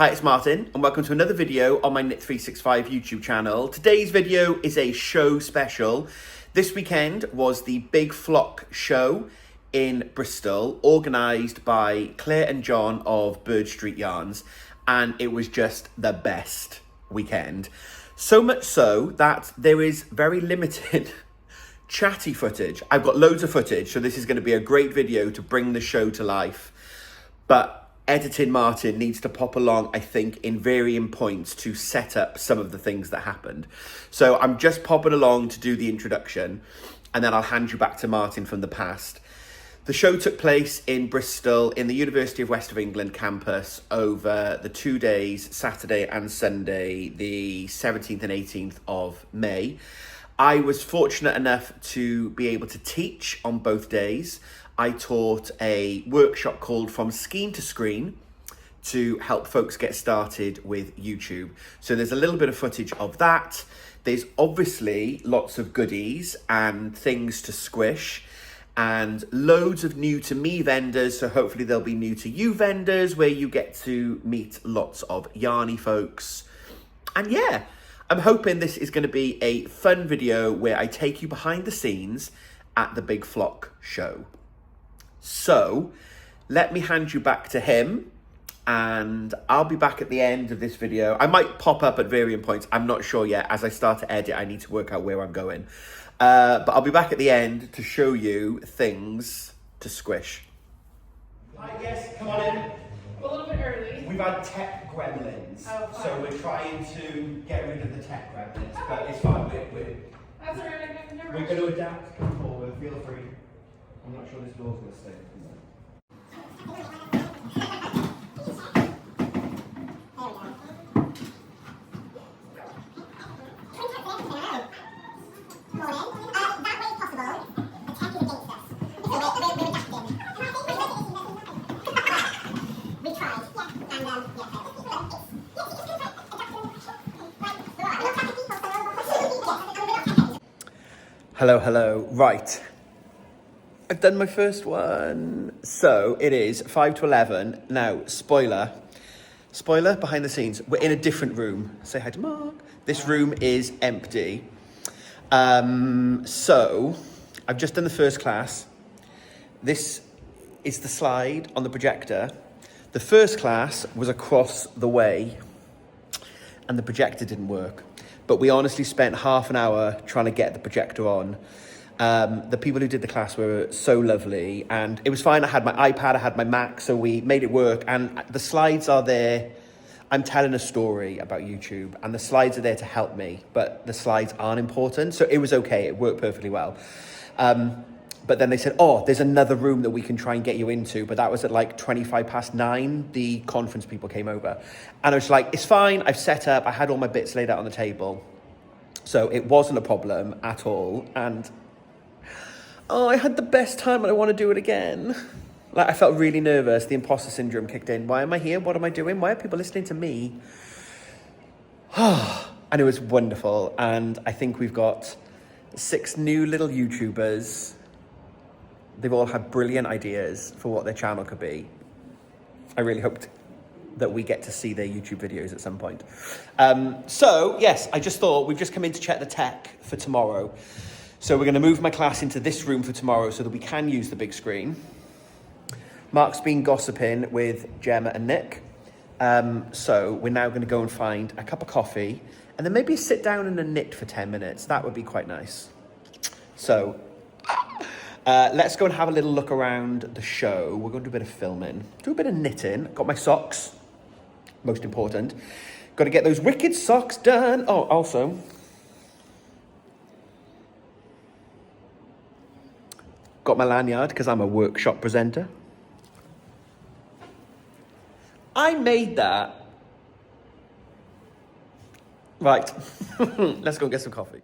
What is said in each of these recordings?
Hi, it's Martin, and welcome to another video on my Knit365 YouTube channel. Today's video is a show special. This weekend was the Big Flock show in Bristol, organised by Claire and John of Bird Street Yarns, and it was just the best weekend. So much so that there is very limited chatty footage. I've got loads of footage, so this is going to be a great video to bring the show to life. But editing Martin needs to pop along, I think, in varying points to set up some of the things that happened. So I'm just popping along to do the introduction, and then I'll hand you back to Martin from the past. The show took place in Bristol in the University of West of England campus over the 2 days, Saturday and Sunday, the 17th and 18th of May. I was fortunate enough to be able to teach on both days. I taught a workshop called From Skein to Screen to help folks get started with YouTube. So there's a little bit of footage of that. There's obviously lots of goodies and things to squish and loads of new to me vendors. So hopefully there'll be new to you vendors where you get to meet lots of yarny folks. And yeah, I'm hoping this is going to be a fun video where I take you behind the scenes at the Big Flock show. So let me hand you back to him, and I'll be back at the end of this video. I might pop up at varying points. I'm not sure yet. As I start to edit, I need to work out where I'm going. But I'll be back at the end to show you things to squish. Hi, yes, come on in. A little bit early. We've had tech gremlins, so we're trying to get rid of the tech gremlins, but it's fine. That's all right. We're going to adapt. Come forward. Feel free. I'm not sure this door's going to stay. Hello, hello. Right. I've done my first one. So it is 5 to 11. Now, spoiler behind the scenes. We're in a different room. Say hi to Mark. This room is empty. So I've just done the first class. This is the slide on the projector. The first class was across the way and the projector didn't work. But we honestly spent half an hour trying to get the projector on. The people who did the class were so lovely, and it was fine. I had my iPad, I had my Mac, so we made it work, and the slides are there. I'm telling a story about YouTube, and the slides are there to help me, but the slides aren't important, so it was okay. It worked perfectly well. But then they said, oh, there's another room that we can try and get you into, but that was at like 9:25. The conference people came over, and I was like, it's fine. I've set up. I had all my bits laid out on the table, so it wasn't a problem at all, and oh, I had the best time and I want to do it again. Like, I felt really nervous. The imposter syndrome kicked in. Why am I here? What am I doing? Why are people listening to me? And it was wonderful. And I think we've got 6 new little YouTubers. They've all had brilliant ideas for what their channel could be. I really hoped that we get to see their YouTube videos at some point. So, yes, I just thought we've just come in to check the tech for tomorrow. So we're going to move my class into this room for tomorrow so that we can use the big screen. Mark's been gossiping with Gemma and Nick. So we're now going to go and find a cup of coffee and then maybe sit down and a knit for 10 minutes. That would be quite nice. So let's go and have a little look around the show. We're going to do a bit of filming, do a bit of knitting. Got my socks, most important. Got to get those wicked socks done. Oh, also, got my lanyard because I'm a workshop presenter. I made that. Right, let's go and get some coffee.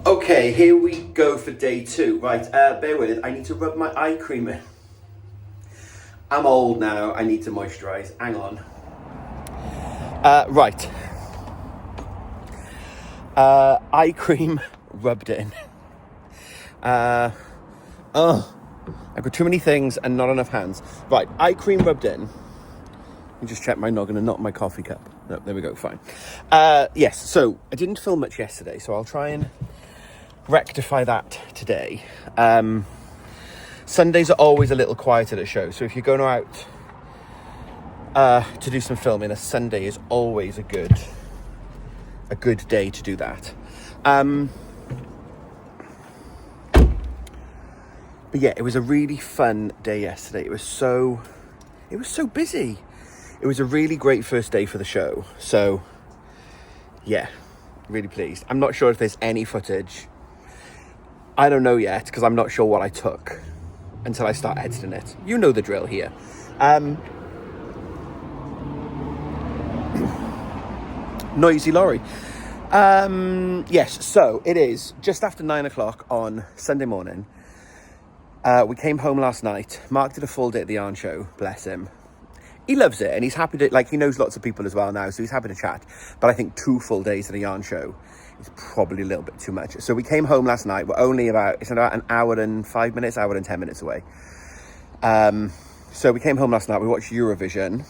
Okay, here we go for day 2. Right, bear with, I need to rub my eye cream in. I'm old now, I need to moisturise. Hang on. Right. Eye cream rubbed in. I've got too many things and not enough hands. Right, eye cream rubbed in. Let me just check my noggin and not my coffee cup. No, there we go, fine. Yes, so I didn't film much yesterday, so I'll try and rectify that today. Sundays are always a little quieter at a show, so if you're going out to do some filming, a Sunday is always a good day to do that. But yeah, it was a really fun day yesterday. It was so busy. It was a really great first day for the show. So yeah, really pleased. I'm not sure if there's any footage. I don't know yet, because I'm not sure what I took until I start editing it. You know the drill here. Noisy lorry. Yes, so it is just after 9 o'clock on Sunday morning. We came home last night. Mark did a full day at the yarn show, bless him. He loves it, and he's happy to, he knows lots of people as well now, so he's happy to chat. But I think 2 full days at a yarn show is probably a little bit too much. So we came home last night. We're only about an hour and 5 minutes, hour and 10 minutes away. So we came home last night. We watched Eurovision.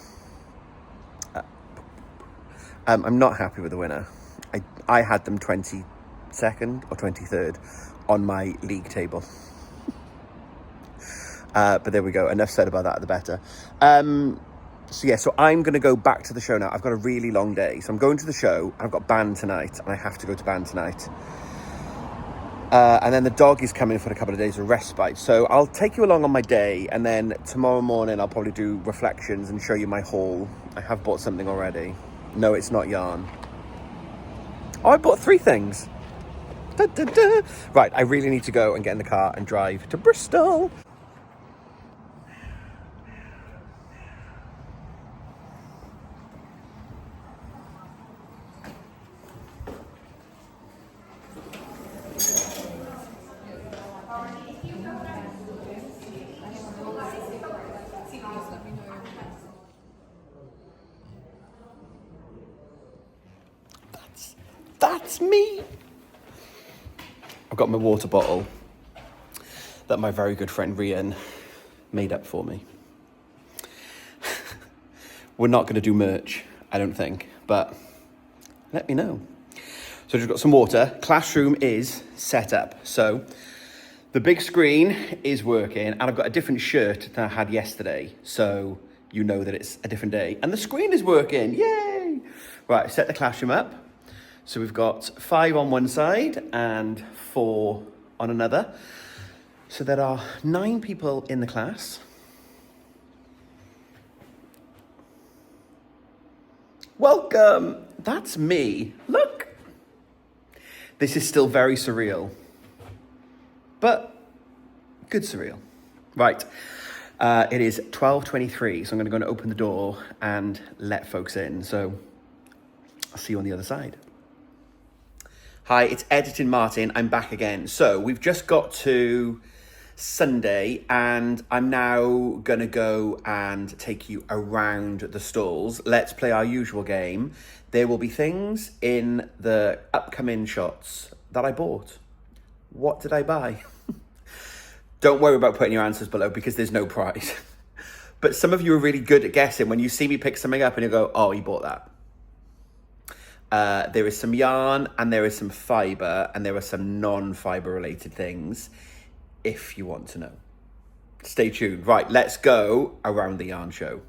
I'm not happy with the winner. I had them 22nd or 23rd on my league table. But there we go. Enough said about that, the better. So I'm going to go back to the show now. I've got a really long day. So I'm going to the show. I've got band tonight, and I have to go to band tonight. And then the dog is coming for a couple of days of respite. So I'll take you along on my day, and then tomorrow morning I'll probably do reflections and show you my haul. I have bought something already. No, it's not yarn. Oh, I bought 3 things. Da, da, da. Right, I really need to go and get in the car and drive to Bristol. That's me. I've got my water bottle that my very good friend Rian made up for me. We're not going to do merch, I don't think, but let me know. So just got some water. Classroom is set up. So the big screen is working, and I've got a different shirt than I had yesterday. So you know that it's a different day. And the screen is working. Yay! Right, set the classroom up. So we've got 5 on one side and 4 on another. So there are 9 people in the class. Welcome. That's me. Look. This is still very surreal, but good surreal. Right. It is 12:23, so I'm going to open the door and let folks in. So I'll see you on the other side. Hi, it's Editing Martin. I'm back again. So we've just got to Sunday, and I'm now going to go and take you around the stalls. Let's play our usual game. There will be things in the upcoming shots that I bought. What did I buy? Don't worry about putting your answers below, because there's no prize. But some of you are really good at guessing when you see me pick something up and you go, oh, you bought that. There is some yarn, and there is some fibre, and there are some non-fibre related things, if you want to know. Stay tuned. Right, let's go around the yarn show.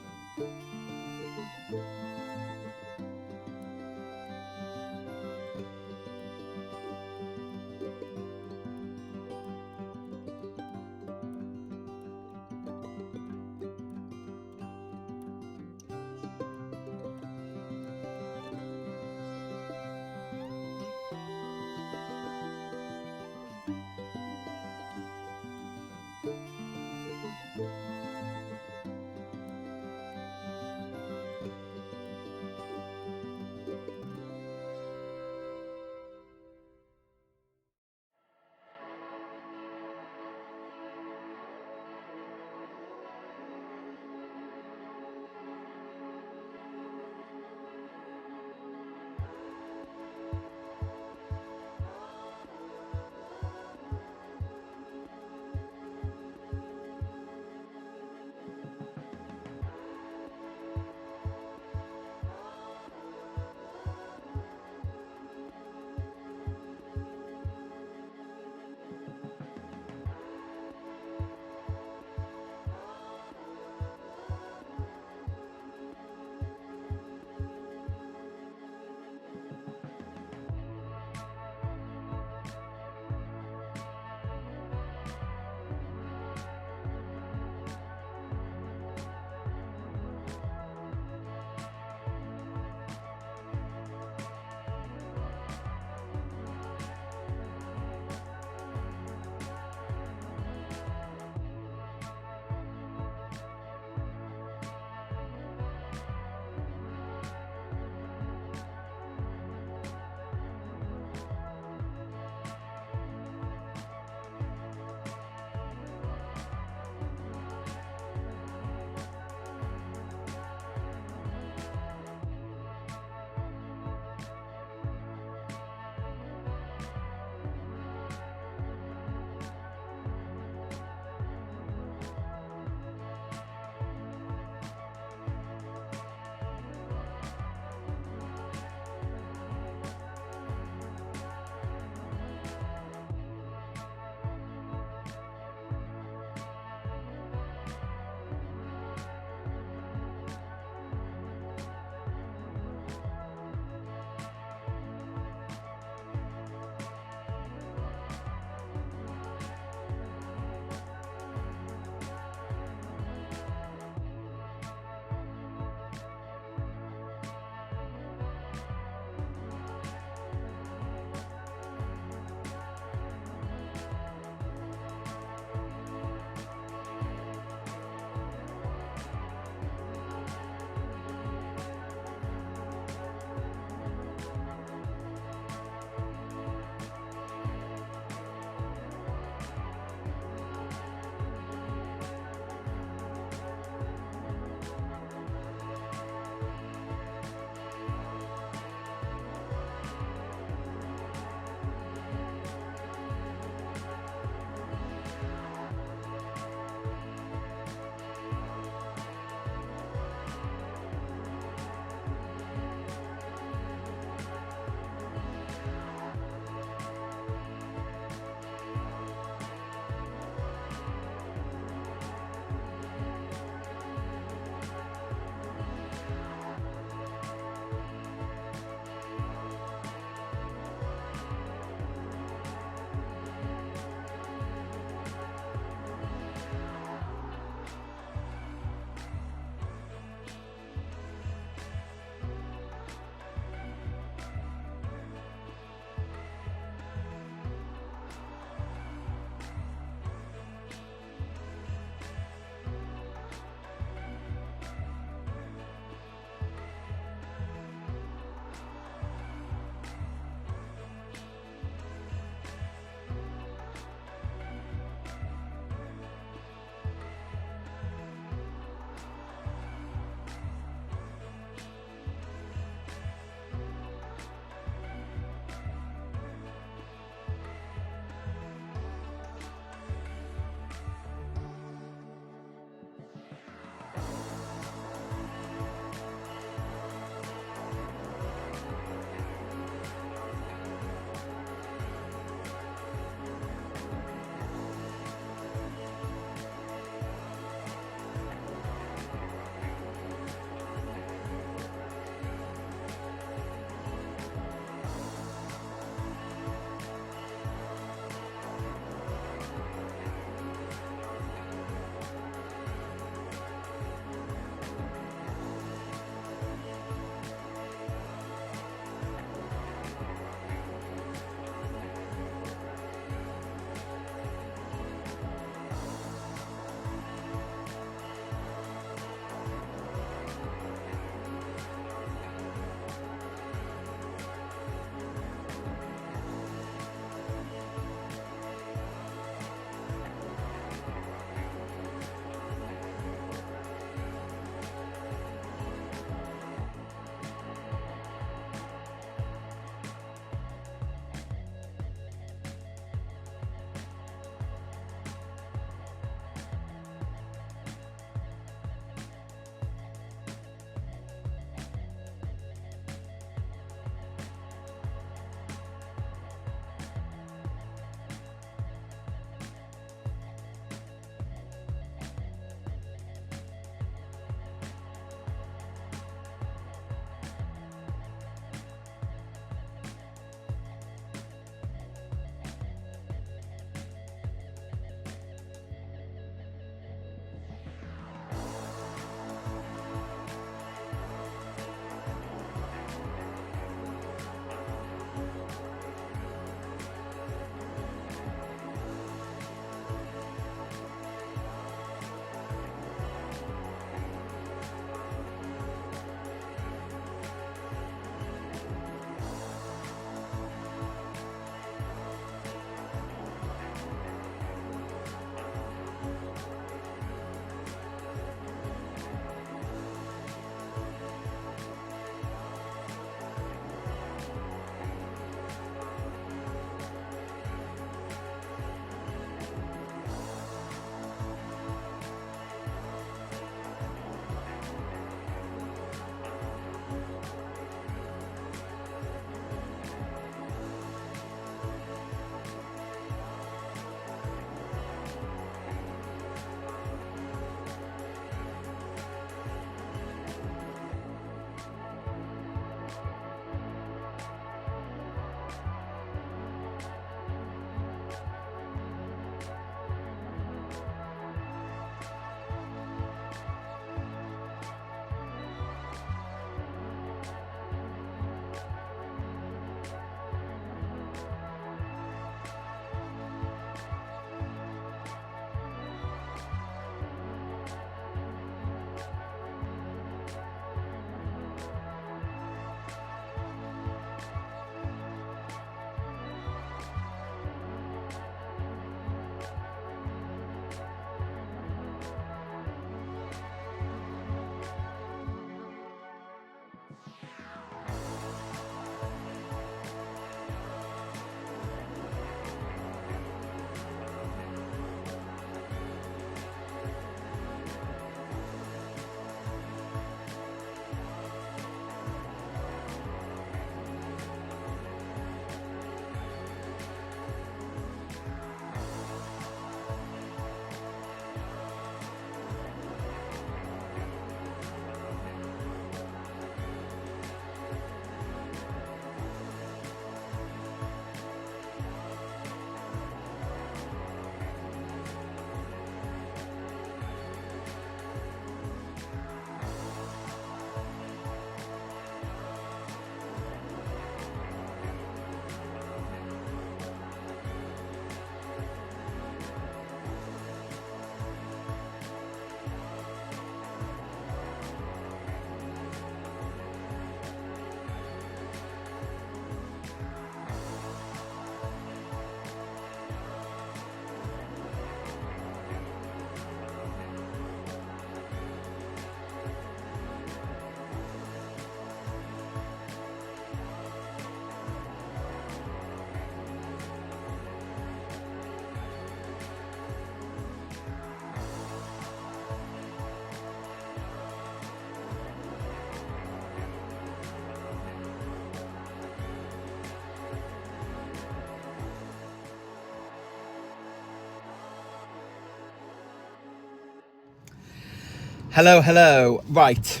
Hello. Right.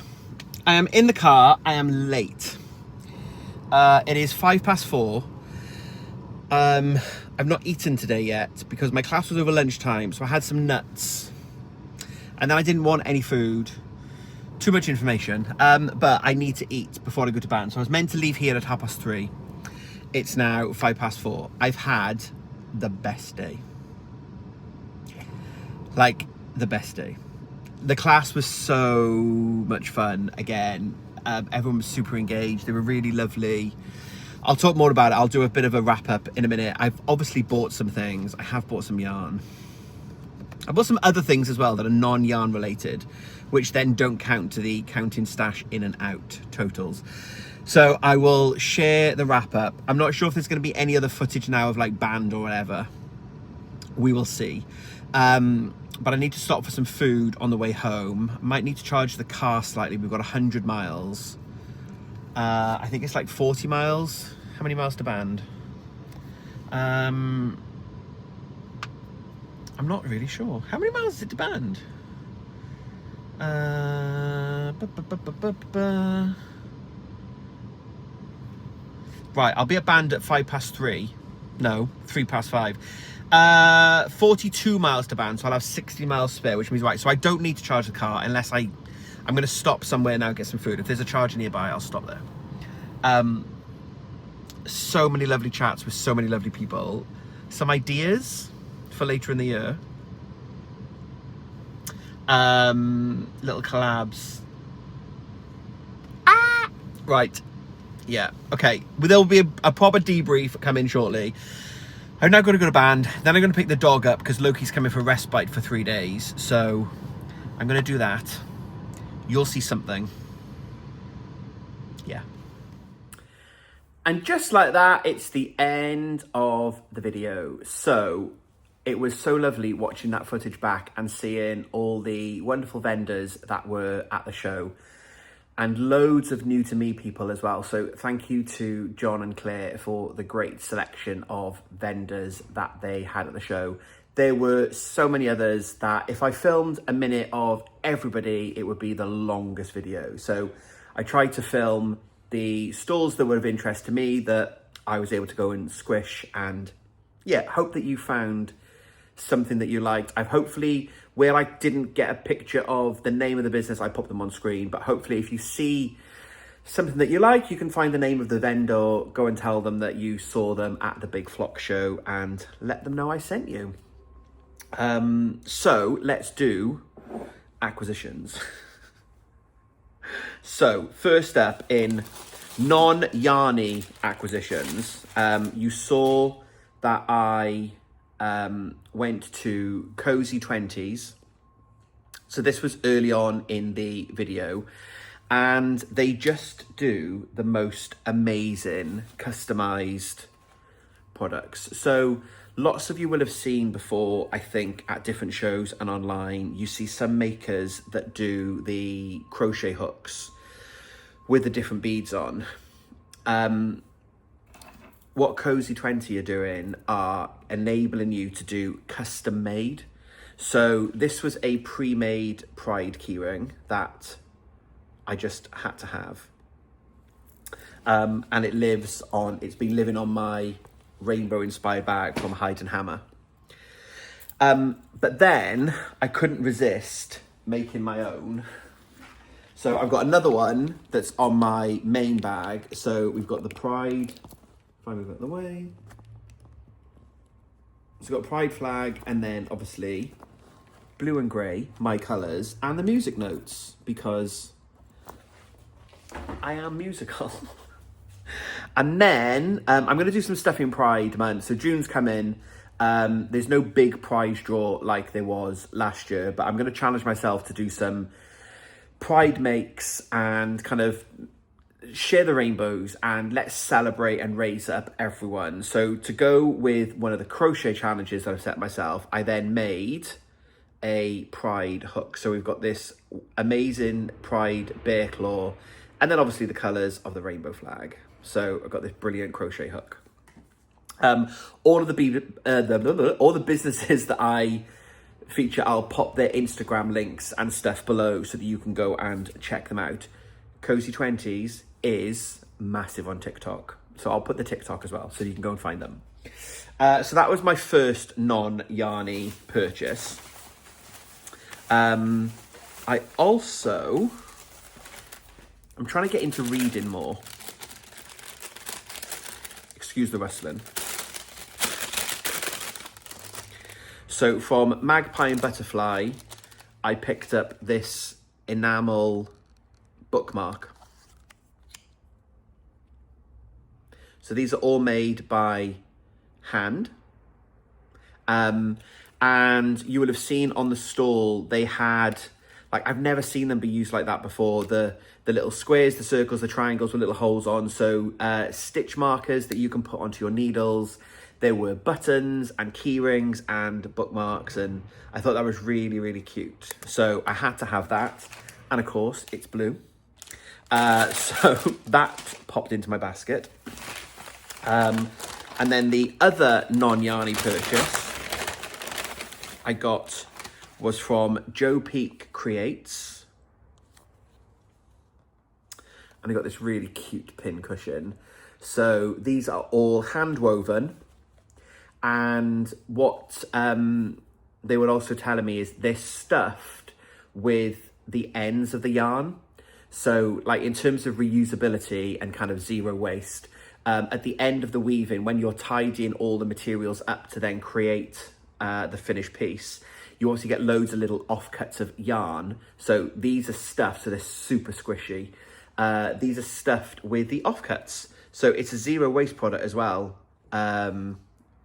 I am in the car. I am late. It is 4:05. I've not eaten today yet because my class was over lunchtime, so I had some nuts. And then I didn't want any food. Too much information. But I need to eat before I go to bed. So I was meant to leave here at 3:30. It's now 4:05. I've had the best day. Like, the best day. The class was so much fun again. Everyone was super engaged. They were really lovely. I'll talk more about it. I'll do a bit of a wrap up in a minute. I've obviously bought some things. I have bought some yarn. I bought some other things as well that are non-yarn related, which then don't count to the counting stash in and out totals. So I will share the wrap up. I'm not sure if there's going to be any other footage now of like band or whatever. We will see. But I need to stop for some food on the way home. I might need to charge the car slightly. We've got 100 miles. I think it's like 40 miles. How many miles to Band? I'm not really sure. How many miles is it to Band? Right, I'll be at Band at 3:05. No, 3:05. 42 miles to Band, so I'll have 60 miles spare, which means, right, so I don't need to charge the car unless I'm going to stop somewhere now and get some food. If there's a charger nearby, I'll stop there. So many lovely chats with so many lovely people. Some ideas for later in the year. Little collabs. Right. Yeah. Okay. Well, there'll be a proper debrief coming shortly. I'm now going to go to Band. Then I'm going to pick the dog up because Loki's coming for respite for 3 days. So I'm going to do that. You'll see something. Yeah. And just like that, it's the end of the video. So it was so lovely watching that footage back and seeing all the wonderful vendors that were at the show and loads of new to me people as well. So thank you to John and Claire for the great selection of vendors that they had at the show. There were so many others that if I filmed a minute of everybody, it would be the longest video. So I tried to film the stalls that were of interest to me that I was able to go and squish, and yeah, hope that you found something that you liked. I've hopefully, where I didn't get a picture of the name of the business, I popped them on screen, but hopefully if you see something that you like, you can find the name of the vendor, go and tell them that you saw them at the Big Flock show and let them know I sent you. So let's do acquisitions. So first up in non-yarny acquisitions, you saw that I went to Cozy 20s. So this was early on in the video, and they just do the most amazing customized products. So lots of you will have seen before, I think, at different shows and online, you see some makers that do the crochet hooks with the different beads on. What Cozy 20 are doing are enabling you to do custom made. So this was a pre-made Pride keyring that I just had to have. And it's been living on my rainbow inspired bag from Hyde and Hammer. But then I couldn't resist making my own. So I've got another one that's on my main bag. So we've got the Pride, if I move out of the way. So we've got Pride flag, and then obviously blue and grey, my colours, and the music notes, because I am musical. And then I'm going to do some stuff in Pride month. So June's coming. There's no big prize draw like there was last year, but I'm going to challenge myself to do some Pride makes and kind of share the rainbows and let's celebrate and raise up everyone. So to go with one of the crochet challenges that I've set myself, I then made a Pride hook. So we've got this amazing Pride bear claw, and then obviously the colours of the rainbow flag. So I've got this brilliant crochet hook. All the businesses that I feature, I'll pop their Instagram links and stuff below so that you can go and check them out. Cozy 20s is massive on TikTok. So I'll put the TikTok as well so you can go and find them. So that was my first non-yarny purchase. I'm trying to get into reading more. Excuse the rustling. So from Magpie and Butterfly, I picked up this enamel bookmark. So these are all made by hand. And you will have seen on the stall, they had, like, I've never seen them be used like that before. The little squares, the circles, the triangles with little holes on. So stitch markers that you can put onto your needles. There were buttons and key rings and bookmarks, and I thought that was really, really cute. So I had to have that. And of course, it's blue. So that popped into my basket. And then the other non-yarny purchase I got was from Joe Peak Creates. And I got this really cute pin cushion. So these are all hand woven. And what they were also telling me is they're stuffed with the ends of the yarn. So like in terms of reusability and kind of zero waste, at the end of the weaving, when you're tidying all the materials up to then create the finished piece, you also get loads of little offcuts of yarn. So these are stuffed, so they're super squishy. These are stuffed with the offcuts. So it's a zero waste product as well.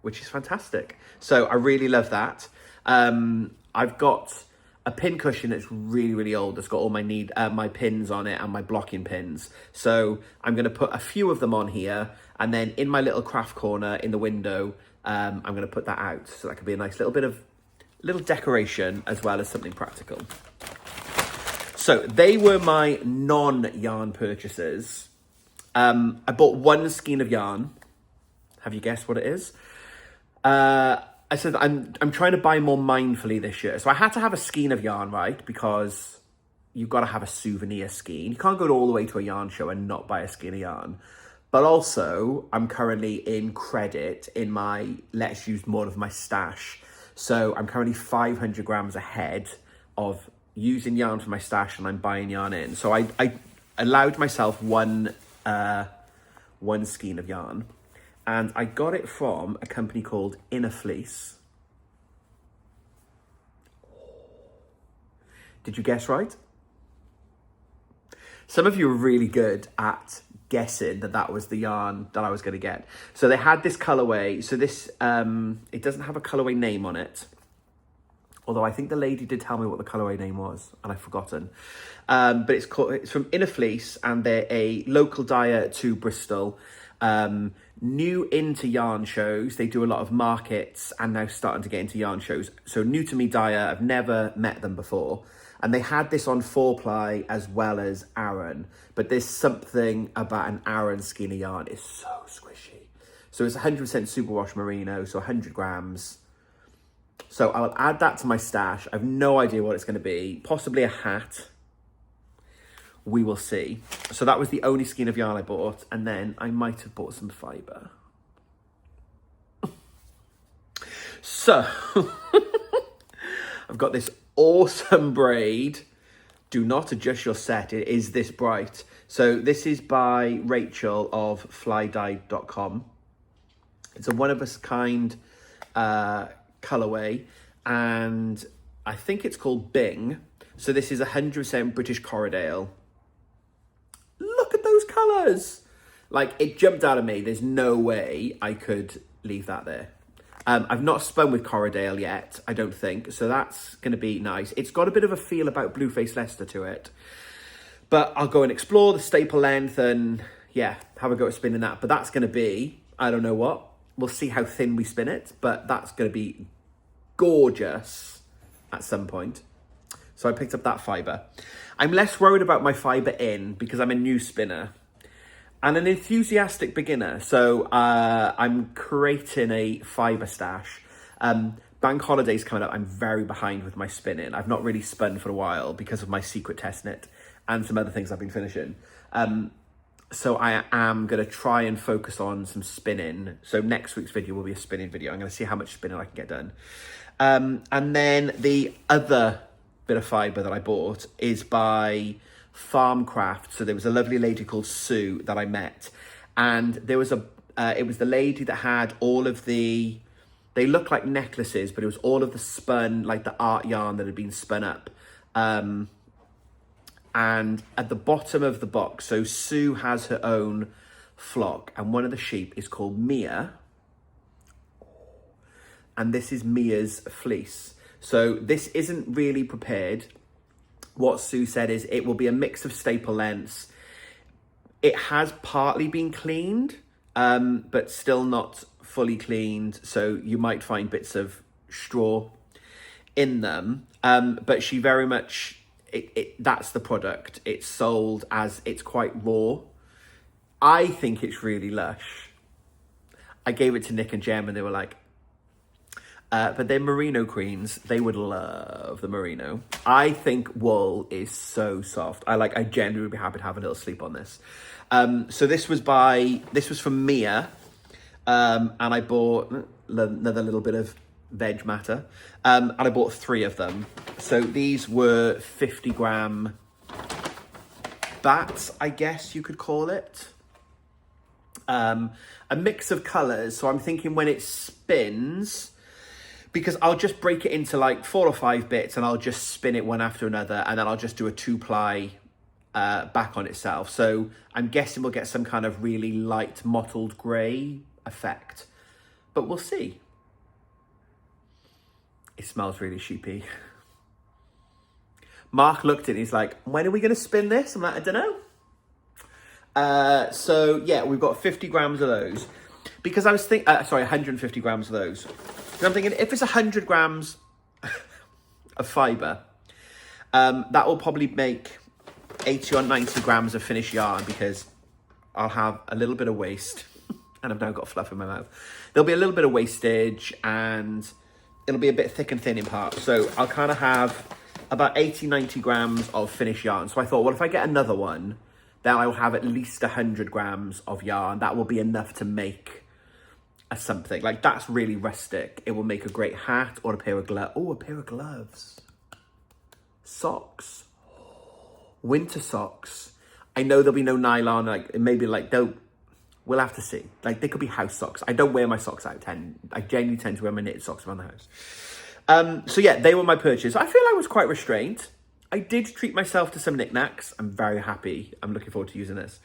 Which is fantastic. So I really love that. I've got a pin cushion that's really, really old. That's got all my pins on it and my blocking pins. So I'm going to put a few of them on here. And then in my little craft corner in the window, I'm going to put that out. So that could be a nice little bit of decoration as well as something practical. So they were my non-yarn purchases. I bought one skein of yarn. Have you guessed what it is? I said I'm trying to buy more mindfully this year. So I had to have a skein of yarn, right? Because you've got to have a souvenir skein. You can't go all the way to a yarn show and not buy a skein of yarn. But also, I'm currently in credit in my let's use more of my stash. So I'm currently 500 grams ahead of using yarn for my stash, and I'm buying yarn in. So I allowed myself one skein of yarn. And I got it from a company called Inner Fleece. Did you guess right? Some of you are really good at guessing that was the yarn that I was going to get. So they had this colorway. So this, it doesn't have a colorway name on it. Although I think the lady did tell me what the colorway name was, and I've forgotten. But it's from Inner Fleece, and they're a local dyer to Bristol. New into yarn shows. They do a lot of markets and now starting to get into yarn shows. So new to me dyer, I've never met them before. And they had this on 4-ply as well as Aran. But there's something about an Aran skein of yarn. It's so squishy. So it's 100% superwash merino, so 100 grams. So I'll add that to my stash. I have no idea what it's going to be. Possibly a hat. We will see. So that was the only skein of yarn I bought. And then I might have bought some fibre. So, I've got this awesome braid. Do not adjust your set. It is this bright. So this is by Rachel of flydye.com. It's a one-of-a-kind colourway. And I think it's called Bing. So this is 100% British Corriedale. Look at those colours. Like, it jumped out of me. There's no way I could leave that there. I've not spun with Corriedale yet, I don't think. So that's going to be nice. It's got a bit of a feel about Blueface Leicester to it. But I'll go and explore the staple length and, yeah, have a go at spinning that. But that's going to be, I don't know what. We'll see how thin we spin it. But that's going to be gorgeous at some point. So I picked up that fibre. I'm less worried about my fibre in because I'm a new spinner and an enthusiastic beginner. So I'm creating a fibre stash. bank holidays coming up, I'm very behind with my spinning. I've not really spun for a while because of my secret test knit and some other things I've been finishing. So I am going to try and focus on some spinning. So next week's video will be a spinning video. I'm going to see how much spinning I can get done. And then the other bit of fibre that I bought is by Farmcraft. So there was a lovely lady called Sue that I met. And there was it was the lady that had all of they look like necklaces, but it was all of the spun, like the art yarn that had been spun up. And at the bottom of the box, so Sue has her own flock, and one of the sheep is called Mia. And this is Mia's fleece. So this isn't really prepared. What Sue said is it will be a mix of staple lengths. It has partly been cleaned, but still not fully cleaned. So you might find bits of straw in them. But she very much... that's the product. It's sold as it's quite raw. I think it's really lush. I gave it to Nick and Jem and they were like, but they're merino queens. They would love the merino. I think wool is so soft. I genuinely would be happy to have a little sleep on this. So this was from Mia. And I bought another little bit of veg matter. And I bought 3 of them. So these were 50-gram bats, I guess you could call it. A mix of colours. So I'm thinking when it spins, because I'll just break it into like 4 or 5 bits and I'll just spin it one after another, and then I'll just do a 2-ply back on itself. So I'm guessing we'll get some kind of really light mottled grey effect, but we'll see. It smells really sheepy. Mark looked at it, he's like, when are we going to spin this? I'm like, I don't know. So yeah, we've got 50 grams of those. Because I was thinking, 150 grams of those. And I'm thinking, if it's 100 grams of fibre, that will probably make 80 or 90 grams of finished yarn, because I'll have a little bit of waste. And I've now got fluff in my mouth. There'll be a little bit of wastage, and it'll be a bit thick and thin in parts. So I'll kind of have about 80, 90 grams of finished yarn. So I thought, well, if I get another one, then I will have at least 100 grams of yarn. That will be enough to make a something. Like, that's really rustic. It will make a great hat or a pair of gloves. Oh, a pair of gloves. Socks. Winter socks. I know there'll be no nylon. Like, maybe like, we'll have to see. Like, they could be house socks. I don't wear my socks out. I genuinely tend to wear my knitted socks around the house. So yeah, they were my purchase. I feel I was quite restrained. I did treat myself to some knickknacks. I'm very happy. I'm looking forward to using this.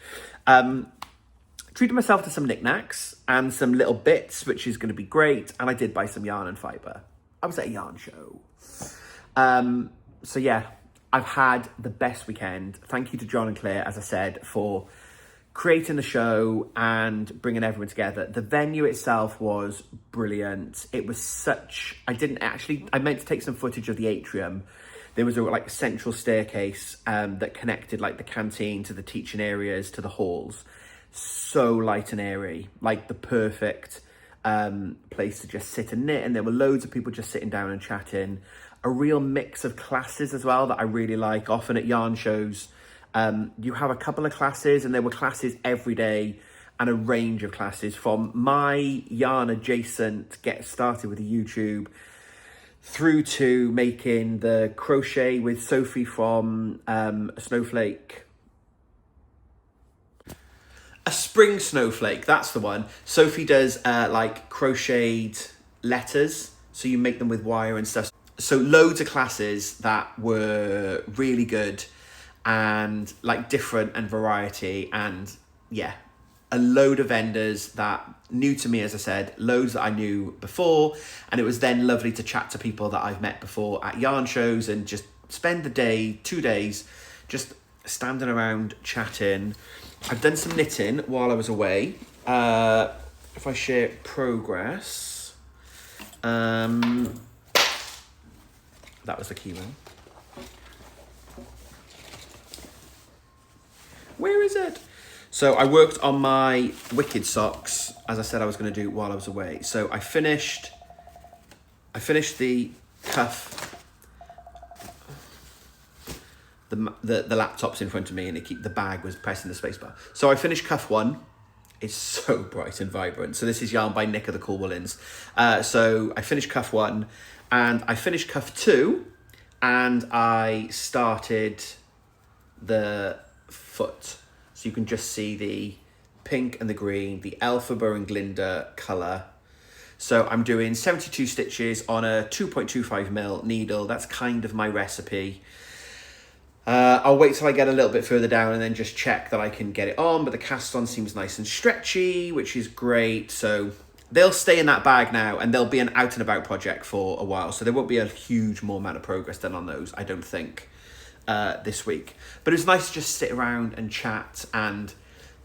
Treated myself to some knickknacks and some little bits, which is going to be great. And I did buy some yarn and fibre. I was at a yarn show. So yeah, I've had the best weekend. Thank you to John and Claire, as I said, for creating the show and bringing everyone together. The venue itself was brilliant. It was I meant to take some footage of the atrium. There was a central staircase that connected like the canteen to the teaching areas to the halls. So light and airy, like the perfect place to just sit and knit. And there were loads of people just sitting down and chatting. A real mix of classes as well that I really like. Often at yarn shows, you have a couple of classes, and there were classes every day, and a range of classes from my yarn adjacent, get started with the YouTube, through to making the crochet with Sophie from a spring snowflake. That's the one. Sophie does like crocheted letters, so you make them with wire and stuff. So loads of classes that were really good and like different and variety, and yeah, a load of vendors that new to me, as I said, loads that I knew before, and it was then lovely to chat to people that I've met before at yarn shows and just spend the day, 2 days, just standing around chatting. I've done some knitting while I was away. If I share progress, that was the key one. Where is it? So I worked on my Wicked socks, as I said I was going to do while I was away. So I finished I finished the cuff. The laptop's in front of me and the bag was pressing the spacebar. So I finished cuff 1. It's so bright and vibrant. So this is yarn by Nick of the Cool Woolens. So I finished cuff 1 and I finished cuff 2 and I started the foot. So you can just see the pink and the green, the Elphaba and Glinda colour. So I'm doing 72 stitches on a 2.25mm needle. That's kind of my recipe. I'll wait till I get a little bit further down and then just check that I can get it on, but the cast on seems nice and stretchy, which is great. So they'll stay in that bag now and they'll be an out and about project for a while. So there won't be a huge more amount of progress done on those, I don't think, this week. But it was nice to just sit around and chat. And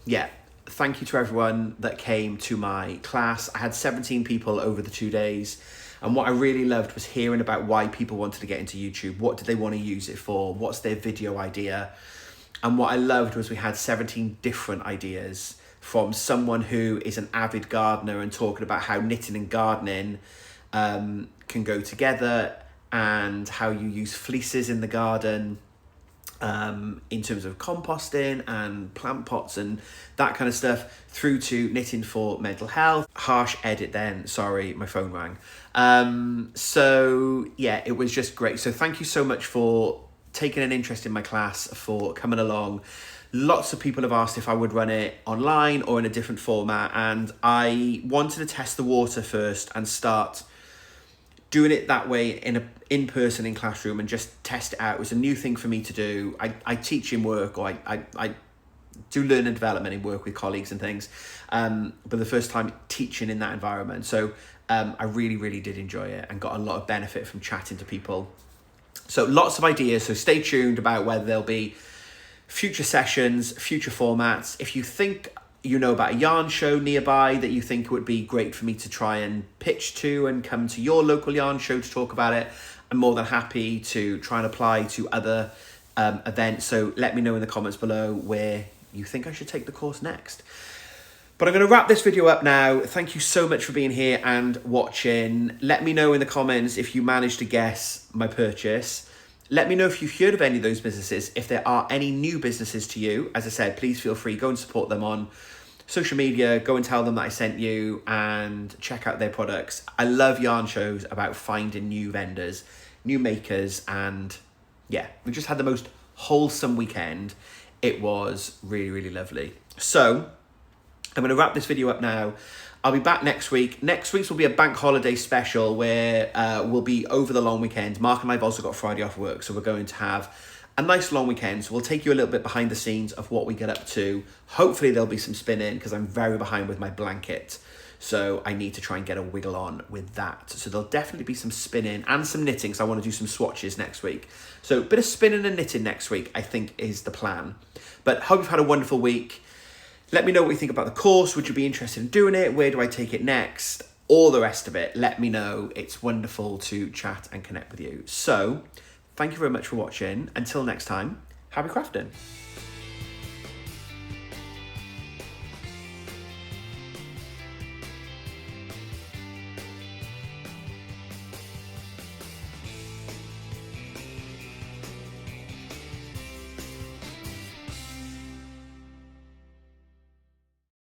yeah, thank you to everyone that came to my class. I had 17 people over the 2 days. And what I really loved was hearing about why people wanted to get into YouTube. What did they want to use it for? What's their video idea? And what I loved was we had 17 different ideas from someone who is an avid gardener and talking about how knitting and gardening can go together and how you use fleeces in the garden in terms of composting and plant pots and that kind of stuff, through to knitting for mental health. Harsh edit then, sorry, my phone rang. So yeah, it was just great. So thank you so much for taking an interest in my class, for coming along. Lots of people have asked if I would run it online or in a different format, and I wanted to test the water first and start doing it that way in person in classroom and just test it out. It was a new thing for me to do. I teach in work, or I do learning and development in work with colleagues and things, but the first time teaching in that environment. So I really, really did enjoy it and got a lot of benefit from chatting to people. So lots of ideas, so stay tuned about whether there'll be future sessions, future formats. If you think you know about a yarn show nearby that you think would be great for me to try and pitch to and come to your local yarn show to talk about it, I'm more than happy to try and apply to other events. So let me know in the comments below where you think I should take the course next. But I'm going to wrap this video up now. Thank you so much for being here and watching. Let me know in the comments if you managed to guess my purchase. Let me know if you've heard of any of those businesses. If there are any new businesses to you, as I said, please feel free, go and support them on social media, go and tell them that I sent you and check out their products. I love yarn shows about finding new vendors, new makers, and yeah, we just had the most wholesome weekend. It was really, really lovely. So I'm going to wrap this video up now. I'll be back next week. Next week's will be a bank holiday special where we'll be over the long weekend. Mark and I have also got Friday off work, so we're going to have a nice long weekend. So we'll take you a little bit behind the scenes of what we get up to. Hopefully there'll be some spinning because I'm very behind with my blanket. So I need to try and get a wiggle on with that. So there'll definitely be some spinning and some knitting, because I want to do some swatches next week. So a bit of spinning and knitting next week, I think, is the plan. But hope you've had a wonderful week. Let me know what you think about the course. Would you be interested in doing it? Where do I take it next? All the rest of it, let me know. It's wonderful to chat and connect with you. So thank you very much for watching. Until next time, happy crafting.